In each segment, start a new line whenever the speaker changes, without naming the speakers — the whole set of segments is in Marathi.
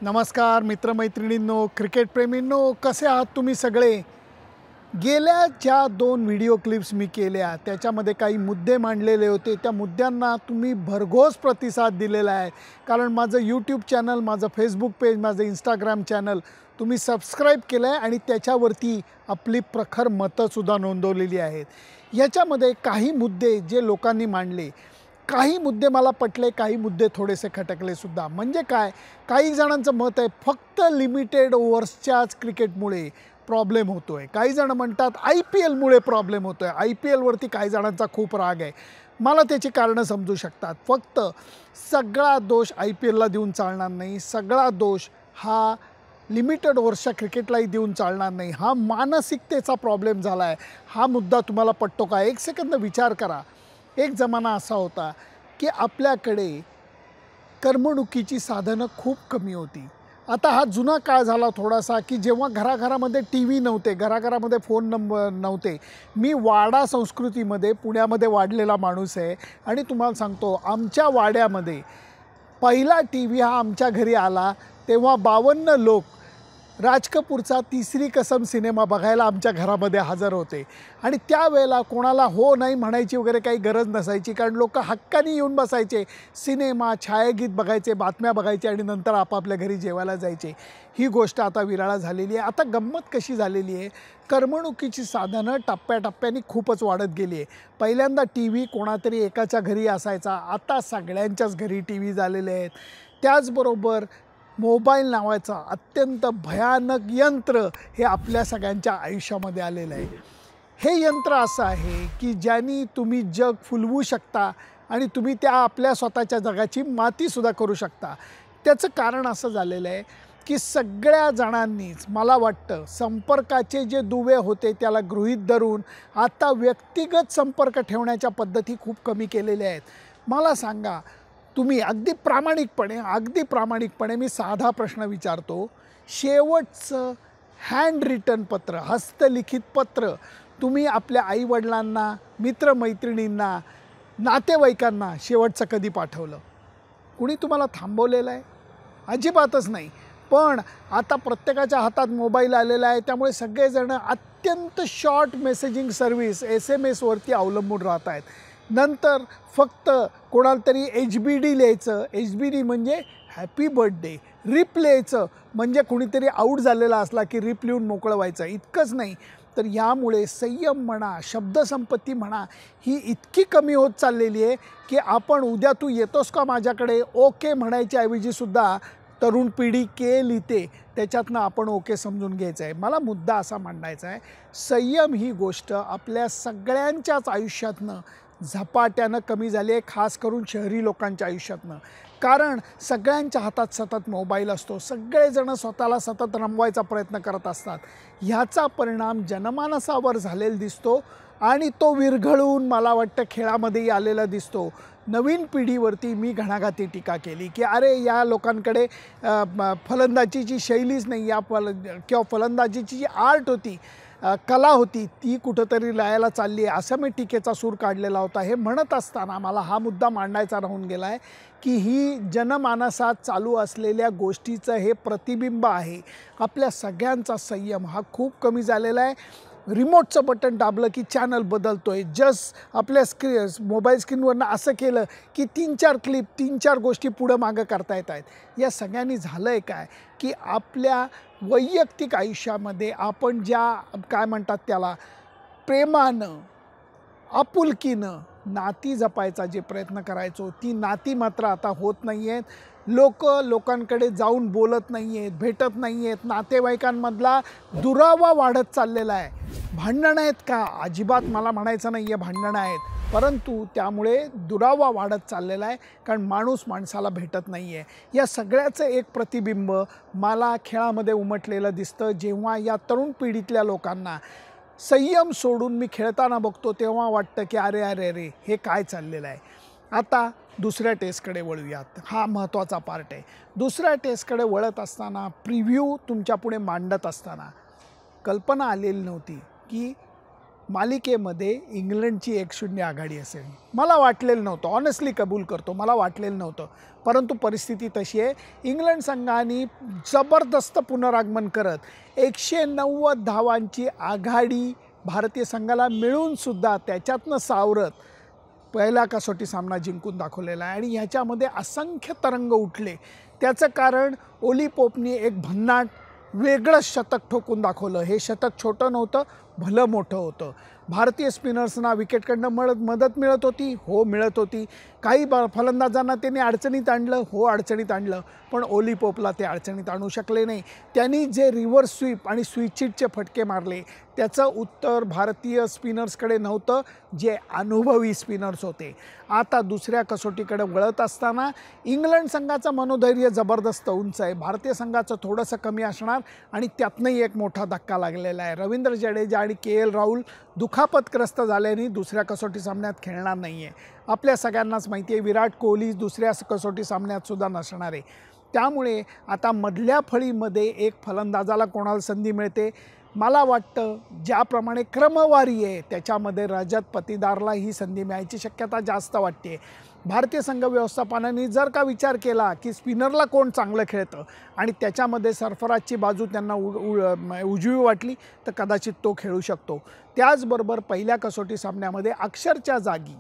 नमस्कार मित्रमैत्रिणींनो, क्रिकेटप्रेमींनो, कसे आहात तुम्ही सगळे? गेल्या ज्या 2 व्हिडिओ क्लिप्स मी केल्या त्याच्यामध्ये काही मुद्दे मांडलेले होते. त्या मुद्द्यांना तुम्ही भरघोस प्रतिसाद दिलेला आहे. कारण माझं यूट्यूब चॅनल, माझं फेसबुक पेज, माझं इंस्टाग्राम चॅनल तुम्ही सबस्क्राईब केलं आहे आणि त्याच्यावरती आपली प्रखर मतंसुद्धा नोंदवलेली आहेत. याच्यामध्ये काही मुद्दे जे लोकांनी मांडले, काही मुद्दे मला पटले, काही मुद्दे थोडेसे खटकले सुद्धा. म्हणजे काय, काही जणांचं मत आहे फक्त लिमिटेड ओव्हर्सच्याच क्रिकेटमुळे प्रॉब्लेम होतो आहे. काही जण म्हणतात IPLमुळे प्रॉब्लेम होतो आहे. IPLवरती काही जणांचा खूप राग आहे. मला त्याची कारणं समजू शकतात. फक्त सगळा दोष IPLला देऊन चालणार नाही. सगळा दोष हा लिमिटेड ओव्हर्सच्या क्रिकेटलाही देऊन चालणार नाही. हा मानसिकतेचा प्रॉब्लेम झाला आहे. हा मुद्दा तुम्हाला पटतो का? एक सेकंद विचार करा. एक जमाना असा होता की आपल्याकडे करमणुकीची साधनं खूप कमी होती. आता हा जुना काळ झाला थोडासा की जेव्हा घराघरामध्ये TV नव्हते, घराघरामध्ये फोन नव्हते. मी वाडा संस्कृतीमध्ये पुण्यामध्ये वाढलेला माणूस आहे आणि तुम्हाला सांगतो आमच्या वाड्यामध्ये पहिला TV हा आमच्या घरी आला तेव्हा 52 लोक राज कपूरचा तिसरी कसम सिनेमा बघायला आमच्या घरामध्ये हजर होते. आणि त्यावेळेला कोणाला हो नाही म्हणायची वगैरे काही गरज नसायची, कारण लोक हक्कानी येऊन बसायचे, सिनेमा छायागीत बघायचे, बातम्या बघायचे आणि नंतर आपापल्या घरी जेवायला जायचे. ही गोष्ट आता विरळा झालेली आहे. आता गंमत कशी झालेली आहे, करमणुकीची साधनं टप्प्याटप्प्याने खूपच वाढत गेली आहे. पहिल्यांदा TV कोणातरी एकाच्या घरी असायचा, आता सगळ्यांच्याच घरी TV झालेले आहेत. त्याचबरोबर मोबाईल नावाचं अत्यंत भयानक यंत्र हे आपल्या सगळ्यांच्या आयुष्यामध्ये आलेलं आहे. हे यंत्र असं आहे की ज्यानी तुम्ही जग फुलवू शकता आणि तुम्ही त्या आपल्या स्वतःच्या जगाची मातीसुद्धा करू शकता. त्याचं कारण असं झालेलं आहे की सगळ्या जणांनीच मला वाटतं संपर्काचे जे दुवे होते त्याला गृहीत धरून आता व्यक्तिगत संपर्क ठेवण्याच्या पद्धती खूप कमी केलेल्या आहेत. मला सांगा, तुम्ही अगदी प्रामाणिकपणे मी साधा प्रश्न विचारतो, शेवटचं हँड रिटन पत्र, हस्तलिखित पत्र तुम्ही आपल्या आईवडिलांना, मित्रमैत्रिणींना, नातेवाईकांना शेवटचं कधी पाठवलं? कुणी तुम्हाला थांबवलेलं आहे? अजिबातच नाही. पण आता प्रत्येकाच्या हातात मोबाईल आलेला आहे, त्यामुळे सगळेजण अत्यंत शॉर्ट मेसेजिंग सर्व्हिस SMS वरती अवलंबून राहत आहेत. नंतर फक्त कोणाला तरी HBD लिहायचं, HBD म्हणजे हॅपी बर्थडे, रिप लिहायचं म्हणजे कुणीतरी आऊट झालेला असला की रिप लिहून मोकळं व्हायचं. इतकंच नाही तर यामुळे संयम म्हणा, शब्दसंपत्ती म्हणा, ही इतकी कमी होत चाललेली आहे की आपण उद्या तू येतोस का माझ्याकडे ओके म्हणायच्या ऐवजीसुद्धा तरुण पिढी के लिहिते, त्याच्यातनं आपण ओके समजून घ्यायचं आहे. मला मुद्दा असा मांडायचा आहे, संयम ही गोष्ट आपल्या सगळ्यांच्याच आयुष्यातनं झपाट्यानं कमी झाली आहे, खास करून शहरी लोकांच्या आयुष्यातनं. कारण सगळ्यांच्या हातात सतत मोबाईल असतो, सगळेजण स्वतःला सतत रमवायचा प्रयत्न करत असतात. ह्याचा परिणाम जनमानसावर झालेला दिसतो आणि तो विरघळून मला वाटतं खेळामध्येही आलेला दिसतो. नवीन पिढीवरती मी घणाघाती टीका केली की अरे या लोकांकडे फलंदाजीची शैलीच नाही, किंवा फलंदाजीची जी आर्ट होती, कला होती, ती कुठंतरी लयाला चालली आहे, असं मी टीकेचा सूर काढलेला होता. हे म्हणत असताना मला हा मुद्दा मांडायचा राहून गेला आहे की ही जनमानसात चालू असलेल्या गोष्टीचं हे प्रतिबिंब आहे. आपल्या सगळ्यांचा संयम हा खूप कमी झालेला आहे. रिमोटचं बटन दाबलं की चॅनल बदलतो आहे. जस्ट आपल्या मोबाईल स्क्रीनवरनं असं केलं की 3-4 क्लिप, 3-4 गोष्टी पुढं मागं करता येत आहेत. या सगळ्यांनी झालं आहे काय की आपल्या वैयक्तिक आयुष्यामध्ये आपण ज्या काय म्हणतात त्याला प्रेमानं, आपुलकीनं नाती जपायचा जे प्रयत्न करायचो, ती नाती मात्र आता होत नाही आहेत. लोकांकडे जाऊन बोलत नाही आहेत, भेटत नाही आहेत. नातेवाईकांमधला दुरावा वाढत चाललेला आहे. भांडणं आहेत का? अजिबात मला म्हणायचं नाही आहे भांडणं आहेत, परंतु त्यामुळे दुरावा वाढत चाललेला आहे, कारण माणूस माणसाला भेटत नाही आहे. या सगळ्याचं एक प्रतिबिंब मला खेळामध्ये उमटलेलं दिसतं. जेव्हा या तरुण पिढीतल्या लोकांना संयम सोडून मी खेळताना बघतो तेव्हा वाटतं की अरे अरे अरे हे काय चाललेलं आहे. आता दुसऱ्या टेस्टकडे वळूयात. हा महत्त्वाचा पार्ट आहे. दुसऱ्या टेस्टकडे वळत असताना, प्रिव्ह्यू तुमच्यापुढे मांडत असताना कल्पना आलेली नव्हती की मालिकेमध्ये इंग्लंडची 1-0 आघाडी असेल. मला वाटलेलं नव्हतं, ऑनेस्टली कबूल करतो, मला वाटलेलं नव्हतं. परंतु परिस्थिती तशी आहे. इंग्लंड संघाने जबरदस्त पुनरागमन करत 190 धावांची आघाडी भारतीय संघाला मिळूनसुद्धा त्याच्यातनं सावरत पहिला कसोटी सामना जिंकून दाखवलेला आहे. आणि ह्याच्यामध्ये असंख्य तरंग उठले. त्याचं कारण ओली पोपनी एक भन्नाट वेगळं शतक ठोकून दाखवलं. हे शतक छोटं नव्हतं, भलं मोठं होतं. भारतीय स्पिनर्सना विकेटकडनं मदत मिळत होती, हो मिळत होती. काही फलंदाजांना त्यांनी अडचणीत आणलं, हो अडचणीत आणलं. पण ओली पोपला ते अडचणीत आणू शकले नाही. त्यांनी जे रिव्हर्स स्वीप आणि स्विचिटचे फटके मारले त्याचं उत्तर भारतीय स्पिनर्सकडे नव्हतं, जे अनुभवी स्पिनर्स होते. आता दुसऱ्या कसोटीकडे वळत असताना इंग्लंड संघाचं मनोधैर्य जबरदस्त उंच आहे, भारतीय संघाचं थोडंसं कमी असणार. आणि त्यातनंही एक मोठा धक्का लागलेला आहे. रवींद्र जडेजा आणि KL राहुल दुखापतग्रस्त झाल्याने दुसऱ्या कसोटी सामन्यात खेळणार नाही आहे. आपल्या सगळ्यांनाच माहिती आहे विराट कोहली दुसऱ्या कसोटी सामन्यातसुद्धा नसणार आहे. त्यामुळे आता मधल्या फळीमध्ये एक फलंदाजाला कोणाला संधी मिळते. मला वाटतं ज्याप्रमाणे क्रमवारी आहे त्याच्यामध्ये रजत पाटीदारला ही संधी मिळायची शक्यता जास्त वाटते. भारतीय संघ व्यवस्थापनाने जर का विचार केला की स्पिनरला कोण चांगलं खेळतं आणि त्याच्यामध्ये सरफराजची बाजू त्यांना उजवी वाटली तर कदाचित तो खेळू शकतो. त्याचबरोबर पहिल्या कसोटी सामन्यामध्ये अक्षरच्या जागी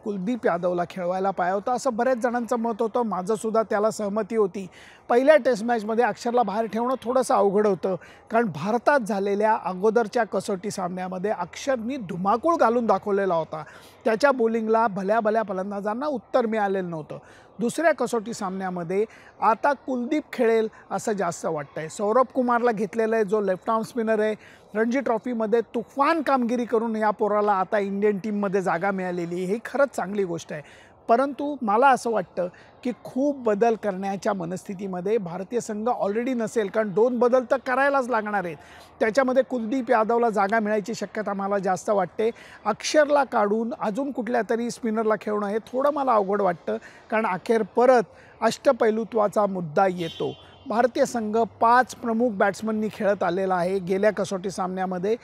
कुलदीप यादवला खेळवायला पाहिजे होता असं बऱ्याच जणांचं मत होतं. माझंसुद्धा त्याला सहमती होती. पहिल्या टेस्ट मॅचमध्ये अक्षरला बाहेर ठेवणं थोडंसं अवघड होतं, कारण भारतात झालेल्या अगोदरच्या कसोटी सामन्यामध्ये अक्षरनी धुमाकूळ घालून दाखवलेला होता. त्याच्या बॉलिंगला भल्या फलंदाजांना उत्तर मिळालेलं नव्हतं. दुसऱ्या कसोटी सामन्यामध्ये आता कुलदीप खेळेल असं जास्त वाटतं आहे. सौरभ कुमारला घेतलेलं आहे, जो लेफ्ट आर्म स्पिनर आहे. रणजी ट्रॉफीमध्ये तुफान कामगिरी करून या पोराला आता इंडियन टीममध्ये जागा मिळालेली ही खरंच चांगली गोष्ट आहे. परंतु मला असं वाटतं की खूप बदल करण्याच्या मनस्थितीमध्ये भारतीय संघ ऑलरेडी नसेल, कारण 2 बदल तर करायलाच लागणार आहेत. त्याच्यामध्ये कुलदीप यादवला जागा मिळायची शक्यता मला जास्त वाटते. अक्षरला काढून अजून कुठल्या तरी स्पिनरला खेळणं हे थोडं मला अवघड वाटतं, कारण अखेर परत अष्टपैलुत्वाचा मुद्दा येतो. भारतीय संघ 5 प्रमुख बॅट्समननी खेळत आलेला आहे गेल्या कसोटी सामन्यामध्ये.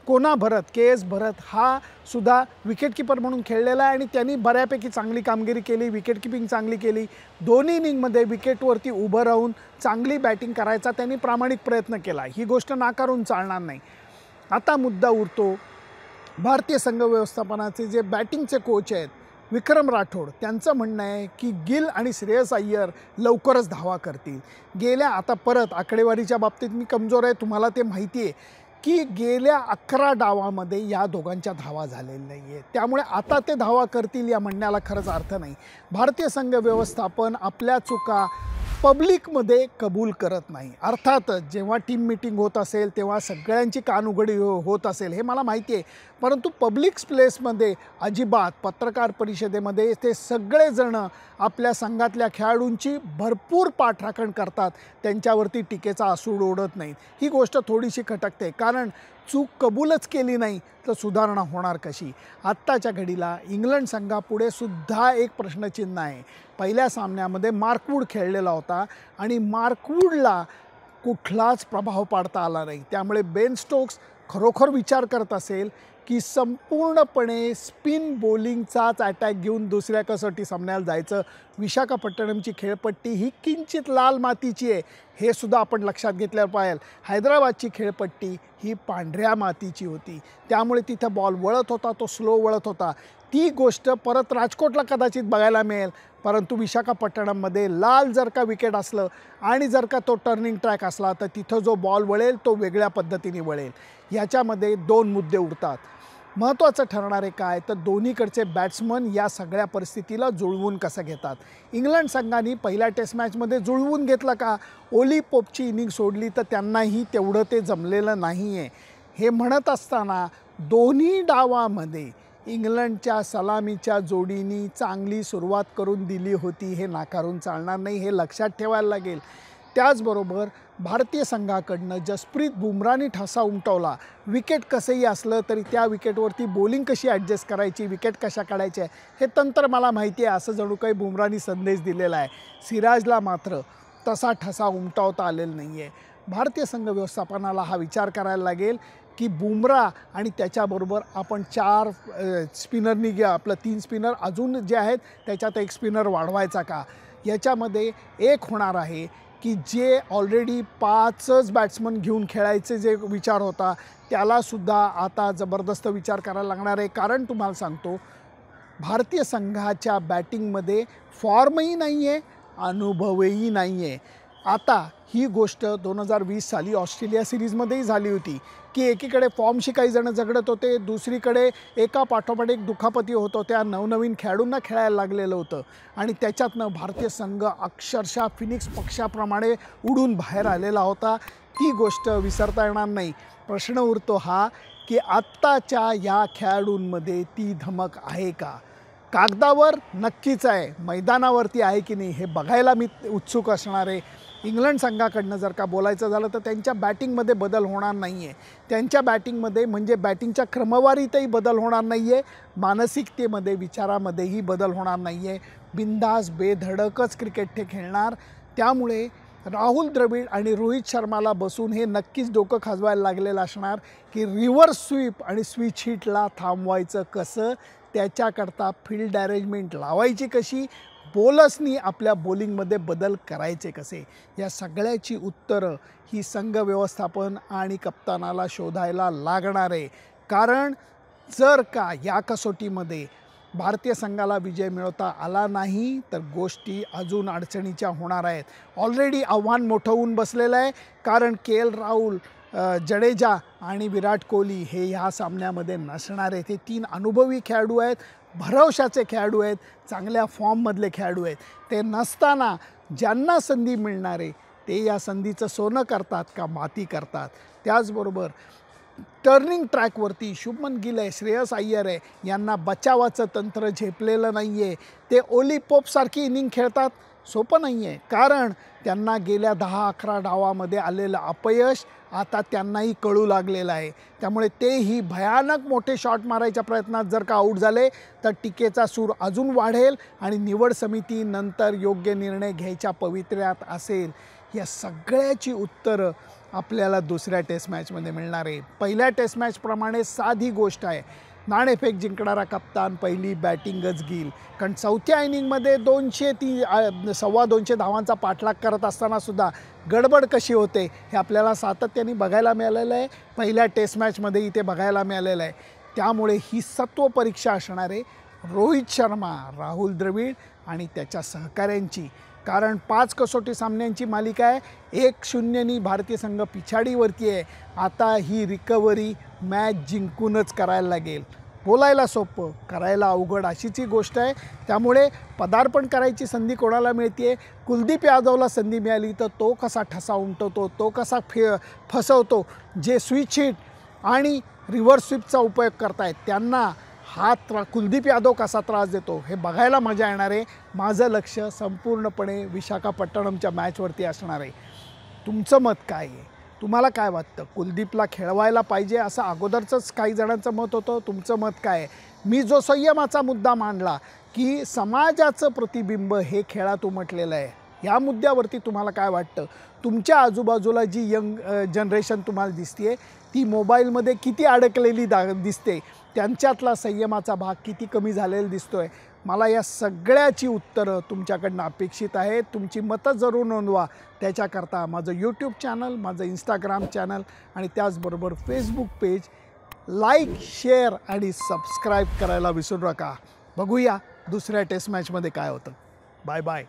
कोना भरत, KS भरत हा सुद्धा विकेटकीपर म्हणून खेळलेला आहे आणि त्यांनी बऱ्यापैकी चांगली कामगिरी केली, विकेटकीपिंग चांगली केली. दोन्ही इनिंगमध्ये विकेटवरती उभं राहून चांगली बॅटिंग करायचा त्यांनी प्रामाणिक प्रयत्न केला. ही गोष्ट नाकारून चालणार नाही. आता मुद्दा उरतो भारतीय संघ व्यवस्थापनाचे जे बॅटिंगचे कोच आहेत विक्रम राठोड, त्यांचं म्हणणं आहे की गिल आणि श्रेयस अय्यर लवकरच धावा करतील. आता परत आकडेवारीच्या बाबतीत मी कमजोर आहे, तुम्हाला ते माहिती आहे की गेल्या 11 डावामध्ये या दोघांच्या धावा झालेल्या नाही आहे. त्यामुळे आता ते धावा करतील या म्हणण्याला खरंच अर्थ नाही. भारतीय संघ व्यवस्थापन आपल्या चुका पब्लिकमध्ये कबूल करत नाही. अर्थातच जेव्हा टीम मीटिंग होत असेल तेव्हा सगळ्यांची कानउघडी होत असेल हे मला माहिती आहे, परंतु पब्लिक प्लेसमध्ये अजिबात पत्रकार परिषदेमध्ये ते सगळेजणं आपल्या संघातल्या खेळाडूंची भरपूर पाठराखण करतात, त्यांच्यावरती टीकेचा आसूड ओढत नाहीत. ही गोष्ट थोडीशी खटकते, कारण चूक कबूलच केली नाही तर सुधारणा होणार कशी. आत्ताच्या घडीला इंग्लंड संघापुढे सुद्धा एक प्रश्नचिन्ह आहे. पहिल्या सामन्यामध्ये मार्कवूड खेळलेला होता आणि मार्कवूडला कुठलाच प्रभाव पाडता आला नाही. त्यामुळे बेन स्टोक्स खरोखर विचार करत असेल की संपूर्णपणे स्पिन बॉलिंगचाच अटॅक घेऊन दुसऱ्या कसोटी सामन्याला जायचं. विशाखापट्टणमची खेळपट्टी ही किंचित लाल मातीची आहे हे सुद्धा आपण लक्षात घेतल्यावर पाहिजे. हैदराबादची खेळपट्टी ही पांढऱ्या मातीची होती, त्यामुळे तिथं बॉल वळत होता, तो स्लो वळत होता. ती गोष्ट परत राजकोटला कदाचित बघायला मिळेल, परंतु विशाखापट्टणममध्ये लाल जर का विकेट असलं आणि जर का तो टर्निंग ट्रॅक असला तर तिथं जो बॉल वळेल तो वेगळ्या पद्धतीने वळेल. ह्याच्यामध्ये 2 मुद्दे उरतात. महत्त्वाचं ठरणारे काय तर दोन्हीकडचे बॅट्समन या सगळ्या परिस्थितीला जुळवून कसं घेतात. इंग्लंड संघाने पहिल्या टेस्ट मॅचमध्ये जुळवून घेतलं का? ओली पोपची इनिंग सोडली तर त्यांनाही तेवढं ते जमलेलं नाही आहे. हे म्हणत असताना दोन्ही डावामध्ये इंग्लंडच्या सलामीच्या जोडीनी चांगली सुरुवात करून दिली होती हे नाकारून चालणार नाही, हे लक्षात ठेवायला लागेल. त्याचबरोबर भारतीय संघाकडनं जसप्रीत बुमराहने ठसा उमटवला. विकेट कसंही असलं तरी त्या विकेटवरती बॉलिंग कशी ॲडजस्ट करायची, विकेट कशा काढायच्या हे तंत्र मला माहिती आहे असं जणू काही बुमराहने संदेश दिलेला आहे. सिराजला मात्र तसा ठसा उमटवता आलेला नाही आहे. भारतीय संघ व्यवस्थापनाला हा विचार करायला लागेल की बुमराह आणि त्याच्याबरोबर आपण 4 स्पिनरनी आपलं 3 स्पिनर अजून जे आहेत त्याच्यात एक स्पिनर वाढवायचा का. याच्यामध्ये एक होणार आहे की जे ऑलरेडी 5च बॅट्समन घेऊन खेळायचे जे विचार होता त्यालासुद्धा आता जबरदस्त विचार करायला लागणार आहे. कारण तुम्हाला सांगतो भारतीय संघाच्या बॅटिंगमध्ये फॉर्मही नाही आहे, अनुभवही नाही आहे. आता ही गोष्ट 2020 साली ऑस्ट्रेलिया सिरीजमध्येही झाली होती की एकीकडे फॉर्मशी काही जण झगडत होते, दुसरीकडे एका पाठोपाठ एक दुखापती होत होत्या, नवनवीन खेळाडूंना खेळायला लागलेलं होतं आणि त्याच्यातनं भारतीय संघ अक्षरशः फिनिक्स पक्षाप्रमाणे उडून बाहेर आलेला होता. ती गोष्ट विसरता येणार नाही. प्रश्न उरतो हा की आत्ताच्या या खेळाडूंमध्ये ती धमक आहे का. कागदावर नक्कीच आहे, मैदानावरती आहे की नाही हे बघायला मी उत्सुक असणार आहे. इंग्लंड संघाकडनं जर का बोलायचं झालं तर त्यांच्या बॅटिंगमध्ये बदल होणार नाही आहे. त्यांच्या बॅटिंगमध्ये म्हणजे बॅटिंगच्या क्रमवारीतही बदल होणार नाही आहे, मानसिकतेमध्ये विचारामध्येही बदल होणार नाही आहे. बिंदास बेधडकच क्रिकेट ते खेळणार. त्यामुळे राहुल द्रविड आणि रोहित शर्माला बसून हे नक्कीच डोकं खाजवायला लागलेलं असणार की रिव्हर्स स्वीप आणि स्विच हिटला थांबवायचं कसं, त्याच्याकरता फील्ड अरेंजमेंट लावायची कशी, बॉलर्सनी आपल्या बॉलिंगमध्ये बदल करायचे कसे. या सगळ्याची उत्तरं ही संघ व्यवस्थापन आणि कप्तानाला शोधायला लागणार आहे. कारण जर का या कसोटीमध्ये भारतीय संघाला विजय मिळवता आला नाही तर गोष्टी अजून अडचणीच्या होणार आहेत. ऑलरेडी आव्हान मोठं होऊन बसलेलं आहे. कारण KL राहुल, जडेजा आणि विराट कोहली हे ह्या सामन्यामध्ये नसणार आहेत. हे 3 अनुभवी खेळाडू आहेत, भरवशाचे खेळाडू आहेत, चांगल्या फॉर्ममधले खेळाडू आहेत. ते नसताना ज्यांना संधी मिळणार आहे ते या संधीचं सोनं करतात का माती करतात. त्याचबरोबर टर्निंग ट्रॅकवरती शुभमन गिल आहे, श्रेयस अय्यर आहे, यांना बचावाचं तंत्र झेपलेलं नाही आहे. ते ओली पोपसारखी इनिंग खेळतात, सोपं नाही आहे. कारण त्यांना गेल्या 10-11 डावामध्ये आलेलं अपयश आता त्यांनाही कळू लागलेलं आहे. त्यामुळे तेही भयानक मोठे शॉट मारायच्या प्रयत्नात जर का आऊट झाले तर टीकेचा सूर अजून वाढेल आणि निवड समिती नंतर योग्य निर्णय घ्यायच्या पवित्र्यात असेल. या सगळ्याची उत्तरं आपल्याला दुसऱ्या टेस्ट मॅचमध्ये मिळणार आहे. पहिल्या टेस्ट मॅचप्रमाणे साधी गोष्ट आहे, नाणेफेक जिंकणारा कप्तान पहिली बॅटिंगच घेईल. कारण चौथ्या इनिंगमध्ये 200-250 धावांचा पाठलाग करत असतानासुद्धा गडबड कशी होते हे आपल्याला सातत्याने बघायला मिळालेलं आहे. पहिल्या टेस्ट मॅचमध्येही ते बघायला मिळालेलं आहे. त्यामुळे ही सत्व परीक्षा असणार आहे रोहित शर्मा, राहुल द्रविड आणि त्याच्या सहकाऱ्यांची. कारण 5 कसोटी सामन्यांची मालिका आहे, 1-0नी भारतीय संघ पिछाडीवरती आहे. आता ही रिकव्हरी मॅच जिंकूनच करायला लागेल. बोलायला सोपं, करायला अवघड अशीच ही गोष्ट आहे. त्यामुळे पदार्पण करायची संधी कोणाला मिळते, कुलदीप यादवला संधी मिळाली तर तो कसा ठसा उमटवतो, तो कसा फसवतो. जे स्विच हिट आणि रिव्हर्स स्वीपचा उपयोग करतायत त्यांना कुलदीप यादव कसा त्रास देतो हे बघायला मजा येणार आहे. माझं लक्ष संपूर्णपणे विशाखापट्टणमच्या मॅचवरती असणार आहे. तुमचं मत काय आहे, तुम्हाला काय वाटतं, कुलदीपला खेळवायला पाहिजे असं अगोदरचंच काही जणांचं मत होतं, तुमचं मत काय आहे. मी जो संयमाचा मुद्दा मांडला की समाजाचं प्रतिबिंब हे खेळात उमटलेलं आहे, या मुद्द्यावरती तुम्हाला काय वाटतं. तुमच्या आजूबाजूला जी यंग जनरेशन तुम्हाला दिसते ती मोबाईलमध्ये किती अडकलेली दिसते, त्यांच्यातला संयमाचा भाग किती कमी झालेला दिसतोय. मला या सगळ्याची उत्तरं तुमच्याकडनं अपेक्षित आहेत. तुमची मतं जरूर नोंदवा. त्याच्याकरता माझं यूट्यूब चॅनल, माझं इंस्टाग्राम चॅनल आणि त्याचबरोबर फेसबुक पेज लाईक, शेअर आणि सबस्क्राईब करायला विसरू नका. बघूया दुसऱ्या टेस्ट मॅचमध्ये काय होतं. Bye bye.